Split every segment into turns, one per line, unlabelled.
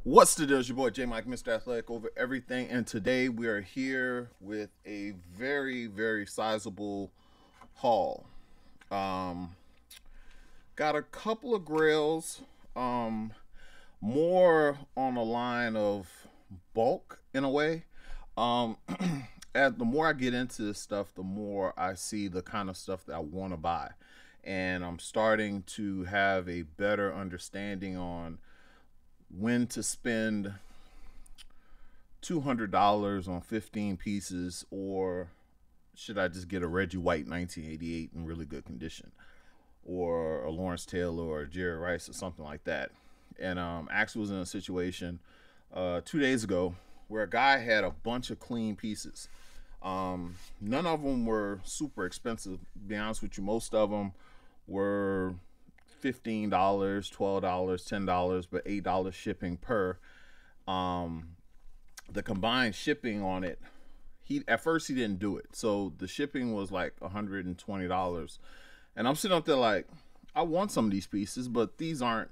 What's the deal? It's your boy J Mike, Mr. Athletic over everything, and today we are here with a very sizable haul. Um, got a couple of grails, um, more on the line of bulk in a way. Um, the more I get into this stuff, the more I see the kind of stuff that I want to buy, and I'm starting to have a better understanding on when to spend $200 on 15 pieces, or should I just get a Reggie White 1988 in really good condition, or a Lawrence Taylor or a Jerry Rice or something like that. And actually was in a situation 2 days ago where a guy had a bunch of clean pieces. None of them were super expensive, to be honest with you. Most of them were $15, $12, $10, but $8 shipping per. The combined shipping on it, he at first he didn't do it, so the shipping was like $120. And I'm sitting up there like, I want some of these pieces, but these are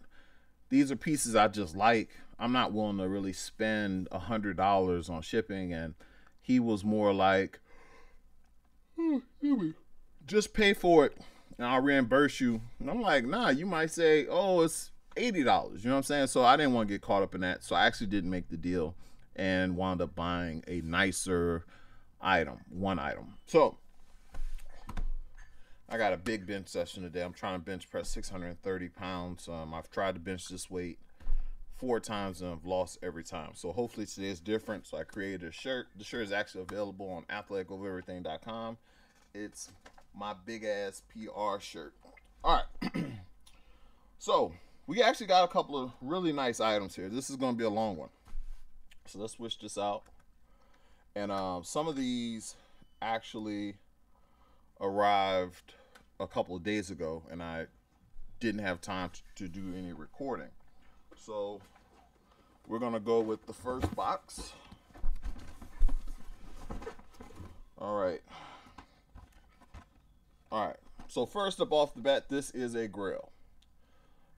pieces I just like. I'm not willing to really spend $100 on shipping. And he was more like, just pay for it and I'll reimburse you. And I'm like, nah, you might say, oh, it's $80. You know what I'm saying? So I didn't want to get caught up in that. So I actually didn't make the deal and wound up buying a nicer one item. So I got a big bench session today. I'm trying to bench press 630 pounds. I've tried to bench this weight 4 times and I've lost every time. So hopefully today is different. So I created a shirt. The shirt is actually available on athleticovereverything.com. It's my big ass PR shirt. All right. So we actually got a couple of really nice items here. This is going to be a long one. So let's switch this out. And some of these actually arrived a couple of days ago, and I didn't have time to do any recording. So we're going to go with the first box. All right. So first up off the bat, this is a Grail.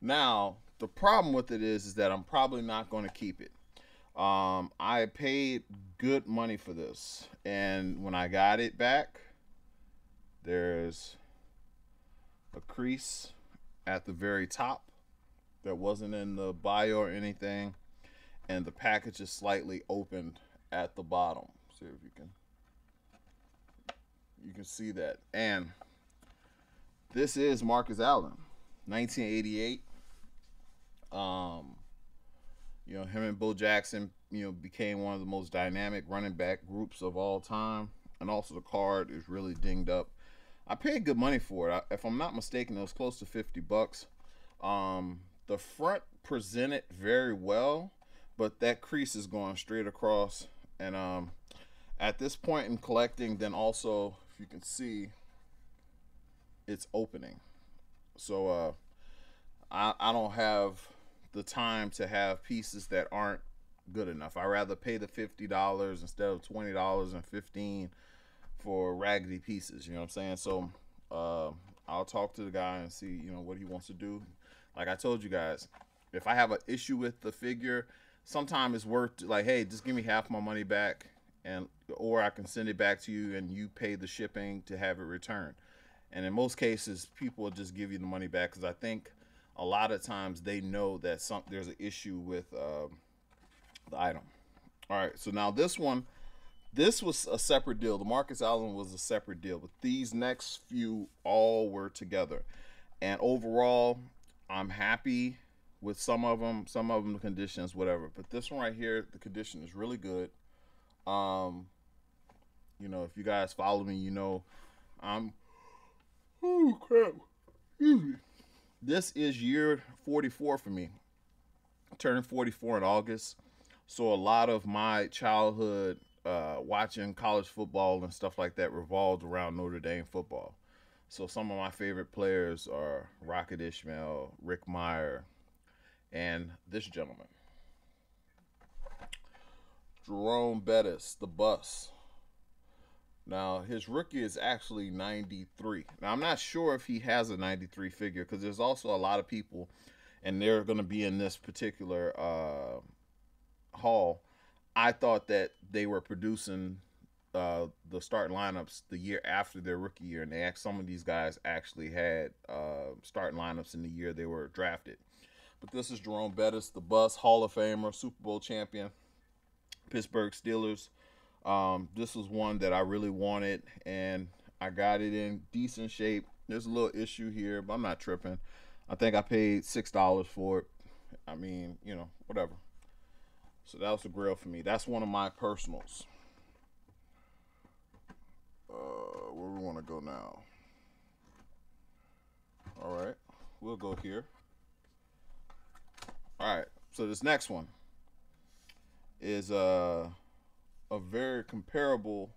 Now, the problem with it is that I'm probably not going to keep it. I paid good money for this, and when I got it back, there's a crease at the very top that wasn't in the bio or anything, and the package is slightly opened at the bottom. See if you can see that. And this is Marcus Allen, 1988. Him and Bo Jackson, became one of the most dynamic running back groups of all time. And also the card is really dinged up. I paid good money for it. If I'm not mistaken, it was close to $50. The front presented very well, but that crease is going straight across. And at this point in collecting, then also, if you can see, it's opening. So I don't have the time to have pieces that aren't good enough. I'd rather pay the $50 instead of $20 and $15 for raggedy pieces. You know what I'm saying? So I'll talk to the guy and see what he wants to do. Like I told you guys, if I have an issue with the figure, sometimes it's worth like, hey, just give me half my money back, or I can send it back to you and you pay the shipping to have it returned. And in most cases, people will just give you the money back because I think a lot of times they know that there's an issue with the item. All right, so now this was a separate deal. The Marcus Allen was a separate deal, but these next few all were together. And overall, I'm happy with some of them the conditions, whatever. But this one right here, the condition is really good. If you guys follow me, I'm oh crap. Excuse me. This is year 44 for me. I turned 44 in August. So a lot of my childhood watching college football and stuff like that revolved around Notre Dame football. So some of my favorite players are Rocket Ishmael, Rick Meyer, and this gentleman, Jerome Bettis, the bus. Now, his rookie is actually 93. Now, I'm not sure if he has a 93 figure because there's also a lot of people, and they're going to be in this particular Hall, I thought that they were producing the starting lineups the year after their rookie year, and some of these guys actually had starting lineups in the year they were drafted. But this is Jerome Bettis, the Bus Hall of Famer, Super Bowl champion, Pittsburgh Steelers. This was one that I really wanted, and I got it in decent shape. There's a little issue here, but I'm not tripping. I think I paid $6 for it. I mean, whatever. So that was the Grail for me. That's one of my personals. Where we want to go now? All right, we'll go here. All right, so this next one is a very comparable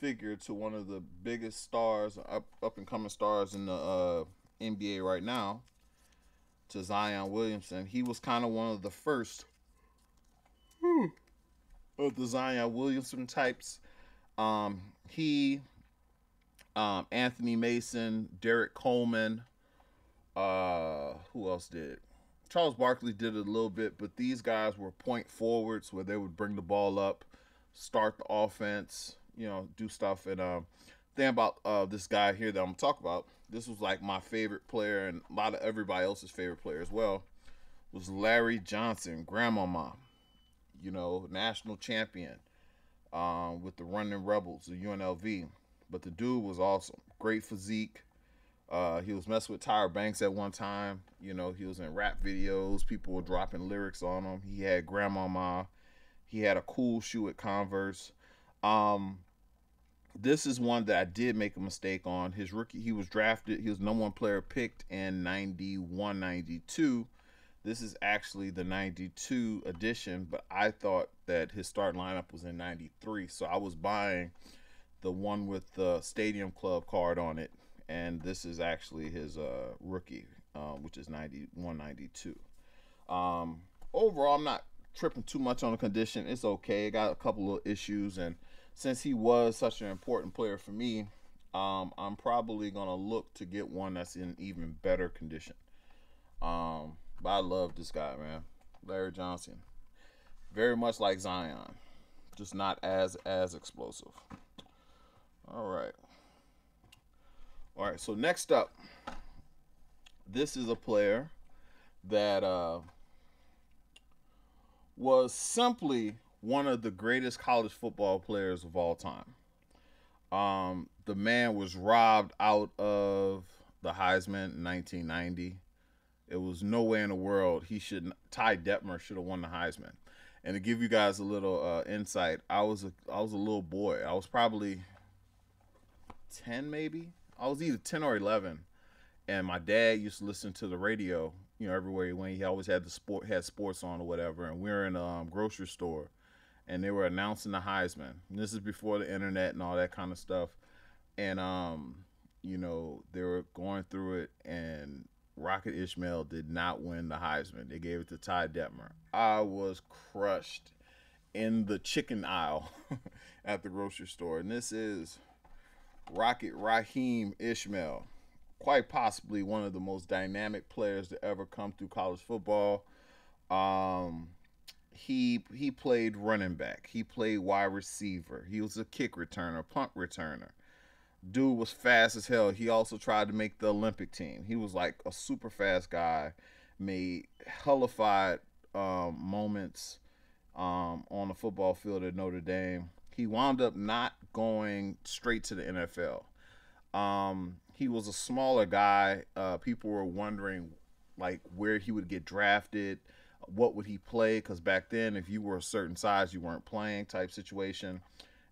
figure to one of the biggest stars, up and coming stars in the NBA right now, to Zion Williamson. He was kind of one of the first of the Zion Williamson types. He, Anthony Mason, Derek Coleman, who else did? Charles Barkley did it a little bit, but these guys were point forwards where they would bring the ball up, start the offense, do stuff. And thing about this guy here that I'm gonna talk about, this was like my favorite player and a lot of everybody else's favorite player as well, was Larry Johnson, Grandmama, national champion with the Running Rebels, the UNLV. But the dude was awesome. Great physique. He was messing with Tyra Banks at one time. He was in rap videos. People were dropping lyrics on him. He had Grandmama. He had a cool shoe at Converse. This is one that I did make a mistake on. His rookie, he was drafted. He was number one player picked in 91, 92. This is actually the 92 edition, but I thought that his starting lineup was in 93. So I was buying the one with the Stadium Club card on it. And this is actually his rookie, which is 91, 92. Overall, I'm not tripping too much on the condition. It's okay. It got a couple of issues, and since he was such an important player for me, I'm probably going to look to get one that's in even better condition. But I love this guy, man. Larry Johnson. Very much like Zion, just not as explosive. All right. All right, so next up, this is a player that was simply one of the greatest college football players of all time. The man was robbed out of the Heisman in 1990. It was no way in the world Ty Detmer should have won the Heisman. And to give you guys a little insight, I was a little boy. I was probably 10 maybe. I was either 10 or 11, and my dad used to listen to the radio, everywhere he went. He always had sports on or whatever, and we were in a grocery store, and they were announcing the Heisman. And this is before the internet and all that kind of stuff, and they were going through it, and Rocket Ishmael did not win the Heisman. They gave it to Ty Detmer. I was crushed in the chicken aisle at the grocery store, and this is Rocket Raheem Ishmael, quite possibly one of the most dynamic players to ever come through college football. He played running back. He played wide receiver. He was a kick returner, punt returner. Dude was fast as hell. He also tried to make the Olympic team. He was like a super fast guy. Made hellified moments on the football field at Notre Dame. He wound up not going straight to the NFL. He was a smaller guy. People were wondering like where he would get drafted, what would he play, because back then if you were a certain size you weren't playing type situation.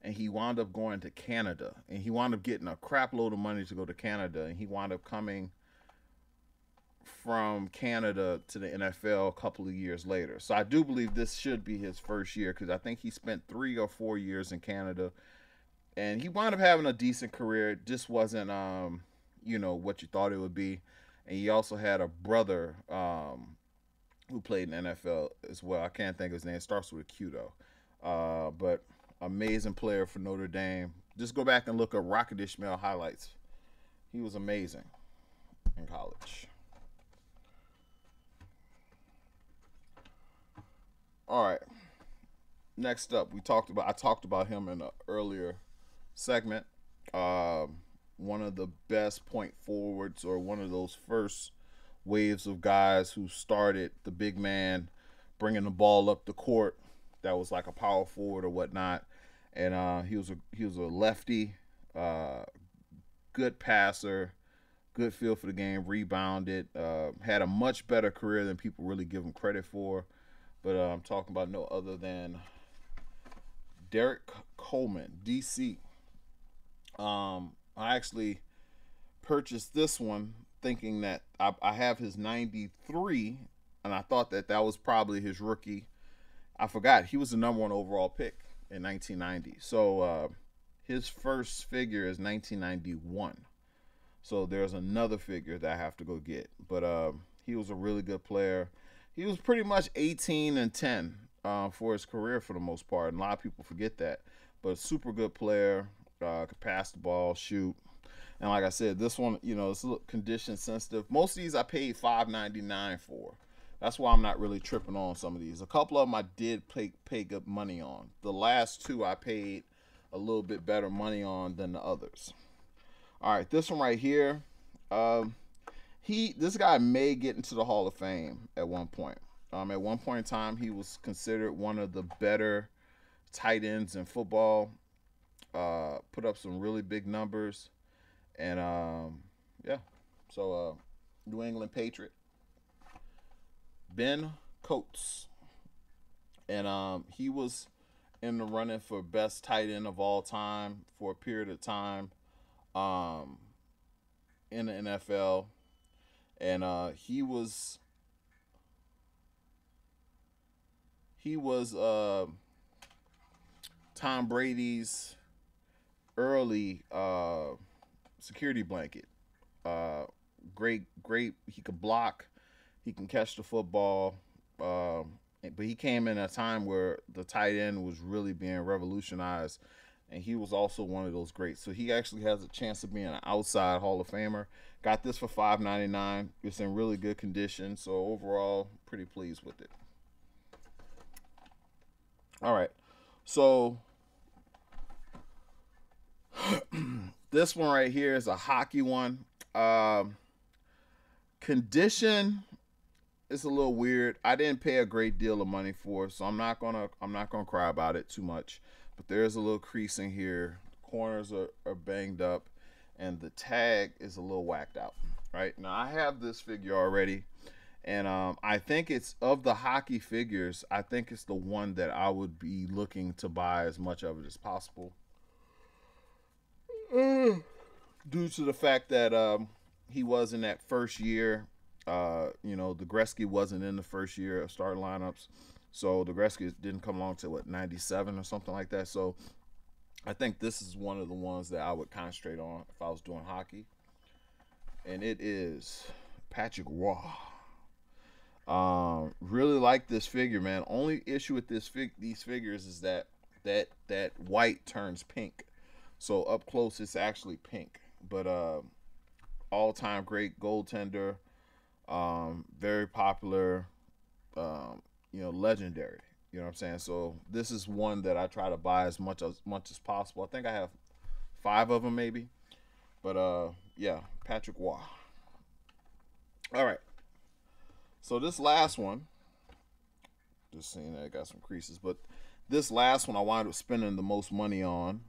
And he wound up going to Canada, and he wound up getting a crap load of money to go to Canada, and he wound up coming from Canada to the NFL a couple of years later. So I do believe this should be his first year, because I think he spent 3 or 4 years in Canada, and he wound up having a decent career. It just wasn't what you thought it would be. And he also had a brother who played in the NFL as well. I can't think of his name. It starts with a Q though. But amazing player for Notre Dame. Just go back and look up Rocket Ishmael highlights. He was amazing in college. All right. Next up, I talked about him in an earlier segment. One of the best point forwards, or one of those first waves of guys who started the big man bringing the ball up the court. That was like a power forward or whatnot, and he was a lefty, uh, good passer, good feel for the game, rebounded, had a much better career than people really give him credit for. But I'm talking about no other than Derek Coleman, DC. I actually purchased this one thinking that I have his 93, and I thought that that was probably his rookie. I forgot he was the number one overall pick in 1990. So his first figure is 1991. So there's another figure that I have to go get. But he was a really good player. He was pretty much 18 and 10 for his career for the most part, and a lot of people forget that. But super good player, could pass the ball, shoot, and like I said, this one, it's a little condition sensitive. Most of these I paid $5.99 for. That's why I'm not really tripping on some of these. A couple of them I did pay good money on. The last two I paid a little bit better money on than the others. All right, this one right here. This guy may get into the Hall of Fame at one point. At one point in time, he was considered one of the better tight ends in football. Put up some really big numbers, and yeah. So New England Patriot, Ben Coates, and he was in the running for best tight end of all time for a period of time um, in the NFL, and he was Tom Brady's early security blanket. Uh, great. He could block. He can catch the football. But he came in a time where the tight end was really being revolutionized, and he was also one of those greats. So he actually has a chance of being an outside Hall of Famer. Got this for $5.99. It's in really good condition. So overall, pretty pleased with it. All right. So this one right here is a hockey one. Condition is a little weird. I didn't pay a great deal of money for it, so I'm not gonna cry about it too much. But there's a little crease in here. The corners are banged up, and the tag is a little whacked out. Right now, I have this figure already, and I think it's of the hockey figures. I think it's the one that I would be looking to buy as much of it as possible, due to the fact that he was in that first year. The Gretzky wasn't in the first year of starting lineups, so the Gretzky didn't come along to what, 97 or something like that. So I think this is one of the ones that I would concentrate on if I was doing hockey, and it is Patrick Wahl. Really like this figure, man. Only issue with these figures is that white turns pink, so up close it's actually pink. But all time great goaltender, very popular, legendary. You know what I'm saying? So this is one that I try to buy as much as possible. I think I have 5 of them maybe, but yeah, Patrick Waugh. All right. So this last one, just seeing that I got some creases, but this last one I wound up spending the most money on.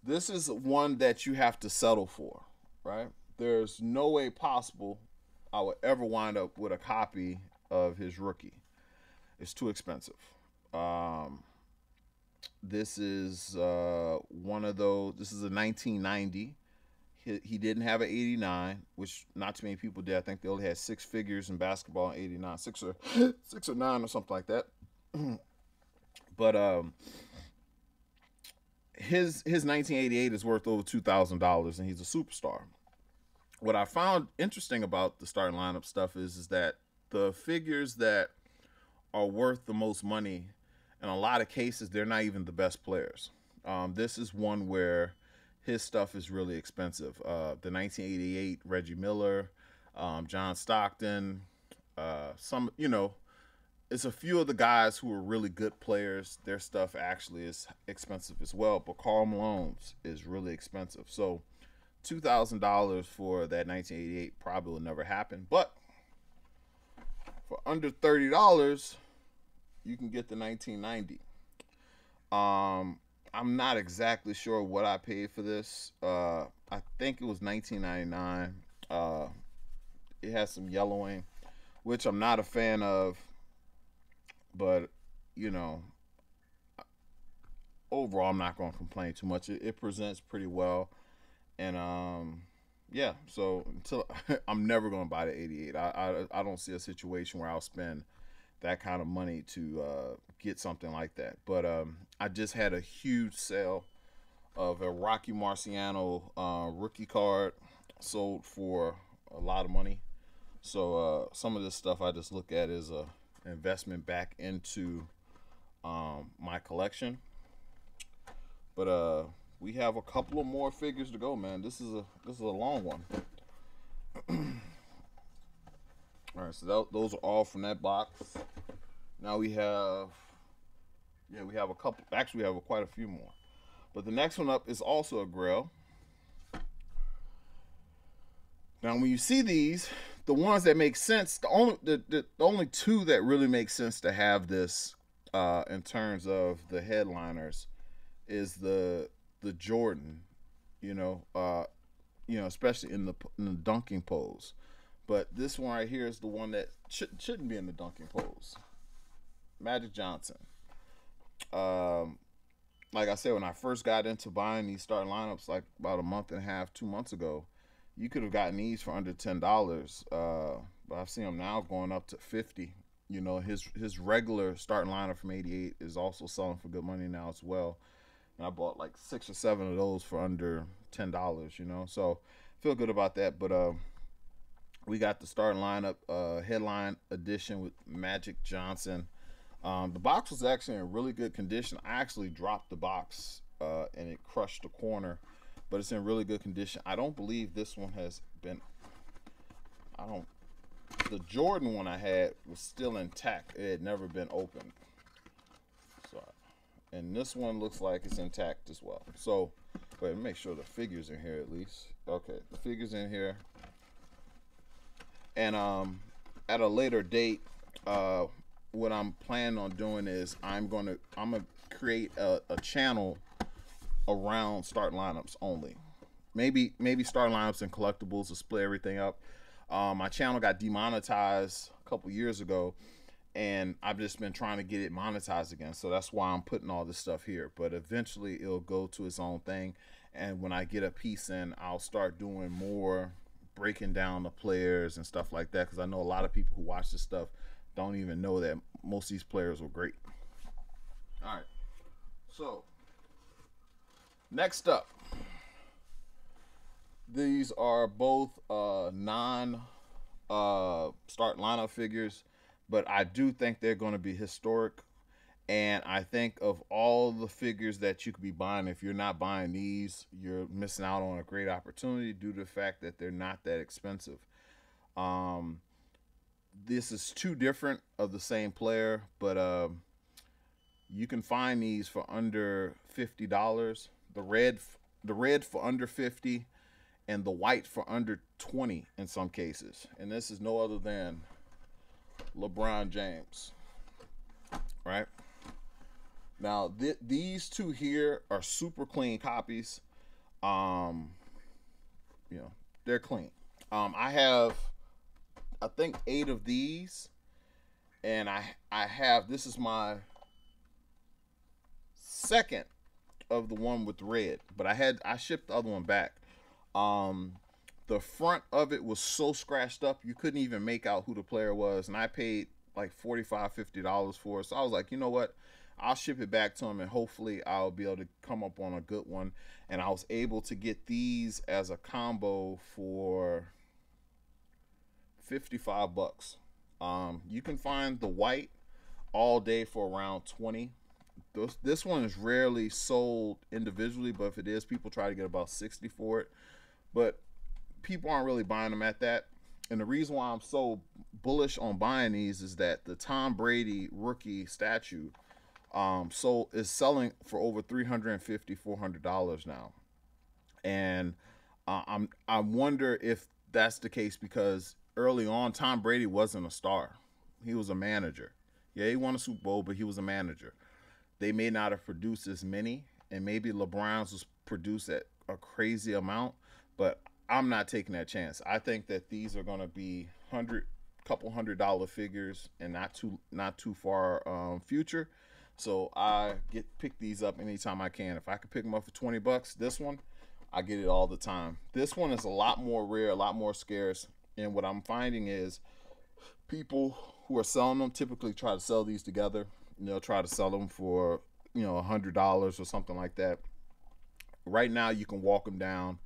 This is one that you have to settle for, right? There's no way possible I would ever wind up with a copy of his rookie. It's too expensive. Um, this is one of those. This is a 1990. He didn't have an 89, which not too many people did. I think they only had 6 figures in basketball in 89, six or 9 or something like that. But his 1988 is worth over $2,000, and he's a superstar. What I found interesting about the starting lineup stuff is that the figures that are worth the most money, in a lot of cases, they're not even the best players. This is one where his stuff is really expensive. The 1988 Reggie Miller, John Stockton, some, it's a few of the guys who are really good players. Their stuff actually is expensive as well. But Karl Malone's is really expensive. So $2,000 for that 1988 probably will never happen. But for under $30, you can get the 1990. I'm not exactly sure what I paid for this. I think it was $19.99. It has some yellowing, which I'm not a fan of, but you know, overall, I'm not going to complain too much. It presents pretty well, and yeah. So until I'm never going to buy the 88. I don't see a situation where I'll spend that kind of money to get something like that. But I just had a huge sale of a Rocky Marciano rookie card, sold for a lot of money. So some of this stuff I just look at as a investment back into my collection. But we have a couple of more figures to go, man. This is a long one. All right, so those are all from that box. Now we have a couple. Actually, we have quite a few more. But the next one up is also a Grail. Now, when you see these, the ones that make sense, the only two that really make sense to have this in terms of the headliners is the Jordan, especially in the dunking pose. But this one right here is the one that shouldn't be in the dunking pose. Magic Johnson. Like I said, when I first got into buying these starting lineups, like about a month and a half, 2 months ago, you could have gotten these for under $10. But I've seen them now going up to $50. His regular starting lineup from '88 is also selling for good money now as well. And I bought like 6 or 7 of those for under $10. So feel good about that. But we got the starting lineup headline edition with Magic Johnson. The box was actually in really good condition. I actually dropped the box and it crushed the corner, but it's in really good condition. I don't believe this one has been. The Jordan one I had was still intact. It had never been opened. So, and this one looks like it's intact as well. So, wait, make sure the figure's in here at least. Okay, the figure's in here. And at a later date, what I'm planning on doing is I'm gonna create a channel around starting lineups only. Maybe starting lineups and collectibles to split everything up. My channel got demonetized a couple years ago, and I've just been trying to get it monetized again. So that's why I'm putting all this stuff here. But eventually it'll go to its own thing, and when I get a piece in, I'll start doing more breaking down the players and stuff like that, because I know a lot of people who watch this stuff don't even know that most of these players were great. All right, so next up, these are both non start lineup figures, but I do think they're going to be historic. And I think of all the figures that you could be buying, if you're not buying these, you're missing out on a great opportunity due to the fact that they're not that expensive. This is two different of the same player, but you can find these for under $50. The red for under $50, and the white for under $20 in some cases. And this is no other than LeBron James, right? Now these two here are super clean copies. They're clean. I have, I think, 8 of these, and I have, this is my second of the one with red, but I shipped the other one back. The front of it was so scratched up you couldn't even make out who the player was, and I paid like $45-50 for it. So I was like, you know what, I'll ship it back to him, and hopefully I'll be able to come up on a good one. And I was able to get these as a combo for $55. You can find the white all day for around $20. This one is rarely sold individually, but if it is, people try to get about $60 for it. But people aren't really buying them at that. And the reason why I'm so bullish on buying these is that the Tom Brady rookie statue so is selling for over 350 $400 now. And I wonder if that's the case because early on Tom Brady wasn't a star. He was a manager. Yeah, he won a Super Bowl, but he was a manager. They may not have produced as many, and maybe LeBron's was produced at a crazy amount, but I'm not taking that chance. I think that these are going to be couple $100 figures and not too far future. So I pick these up anytime I can. If I could pick them up for $20, this one I get it all the time. This one is a lot more rare, a lot more scarce, and what I'm finding is people who are selling them typically try to sell these together. They'll try to sell them for $100 or something like that. Right now, you can walk them down.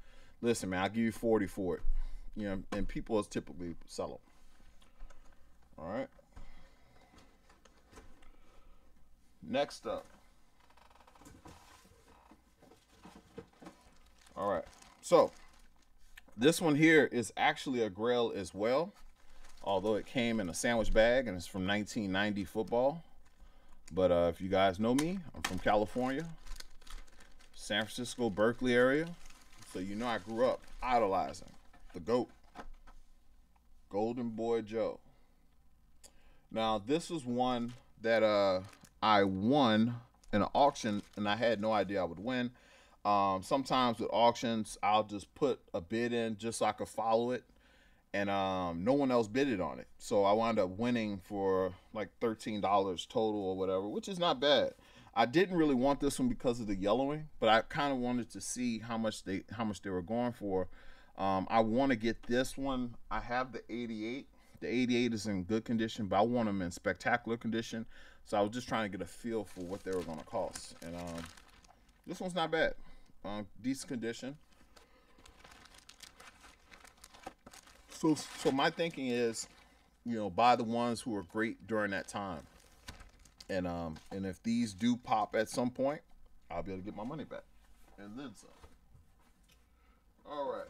Listen, man, I'll give you 40 for it. And people typically sell them. All right. Next up. All right. So this one here is actually a Grail as well, although it came in a sandwich bag and it's from 1990 football. But if you guys know me, I'm from California, San Francisco, Berkeley area. So I grew up idolizing the GOAT, Golden Boy Joe. Now, this was one that I won in an auction, and I had no idea I would win. Sometimes with auctions, I'll just put a bid in just so I could follow it, and no one else bidded on it. So I wound up winning for like $13 total or whatever, which is not bad. I didn't really want this one because of the yellowing, but I kind of wanted to see how much they were going for. I want to get this one. I have the 88. The 88 is in good condition, but I want them in spectacular condition. So I was just trying to get a feel for what they were going to cost. And this one's not bad. Decent condition. So my thinking is, buy the ones who are great during that time. And if these do pop at some point, I'll be able to get my money back. And then some. All right.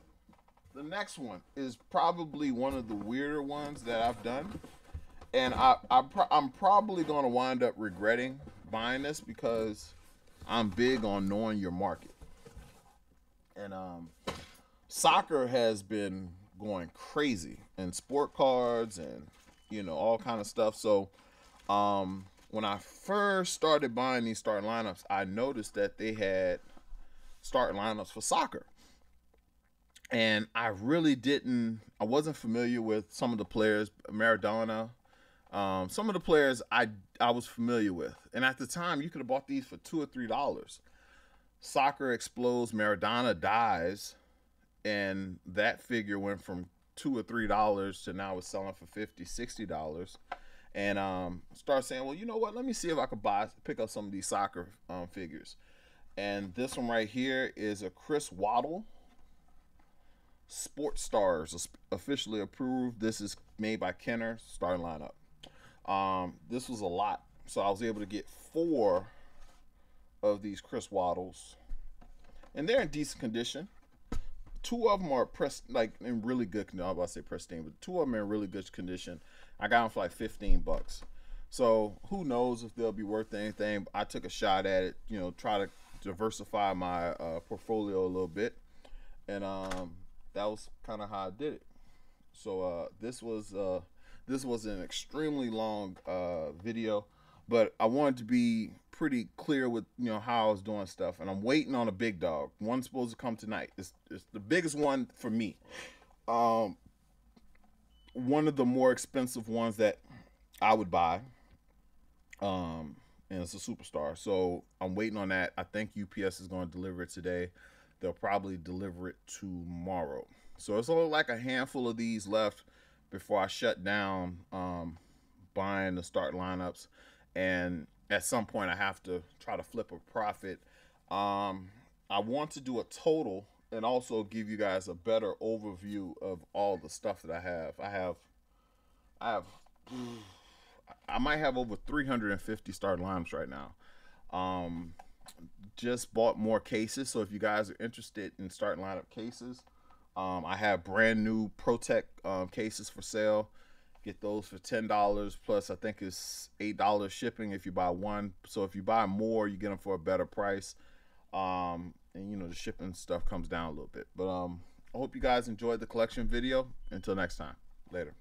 The next one is probably one of the weirder ones that I've done. And I'm probably going to wind up regretting buying this because I'm big on knowing your market. And soccer has been going crazy in sport cards and, all kind of stuff. So when I first started buying these starting lineups, I noticed that they had starting lineups for soccer. And I wasn't familiar with some of the players, Maradona. Some of the players I was familiar with. And at the time, you could have bought these for $2 or $3. Soccer explodes, Maradona dies, and that figure went from $2 or $3 to now it's selling for $50, $60. And start saying, well, you know what? Let me see if I could pick up some of these soccer figures. And this one right here is a Chris Waddle. Sports Stars officially approved. This is made by Kenner. Starting lineup. This was a lot, so I was able to get 4 of these Chris Waddles, and they're in decent condition. 2 of them are in really good condition. I was about to say pristine, but 2 of them are in really good condition. I got them for like $15. So who knows if they'll be worth anything? I took a shot at it. Try to diversify my portfolio a little bit, and that was kind of how I did it. So this was an extremely long video, but I wanted to be pretty clear with how I was doing stuff, and I'm waiting on a big dog. One's supposed to come tonight. It's the biggest one for me. One of the more expensive ones that I would buy, and it's a superstar. So I'm waiting on that. I think UPS is going to deliver it today. They'll probably deliver it tomorrow. So it's only like a handful of these left before I shut down buying the start lineups. And at some point, I have to try to flip a profit. I want to do a total and also give you guys a better overview of all the stuff that I have. I might have over 350 start lineups right now. Just bought more cases, so if you guys are interested in starting lineup cases, I have brand new Protect cases for sale. Get those for $10 plus. I think it's $8 shipping if you buy one. So if you buy more, you get them for a better price. And you know, the shipping stuff comes down a little bit. But I hope you guys enjoyed the collection video. Until next time, later.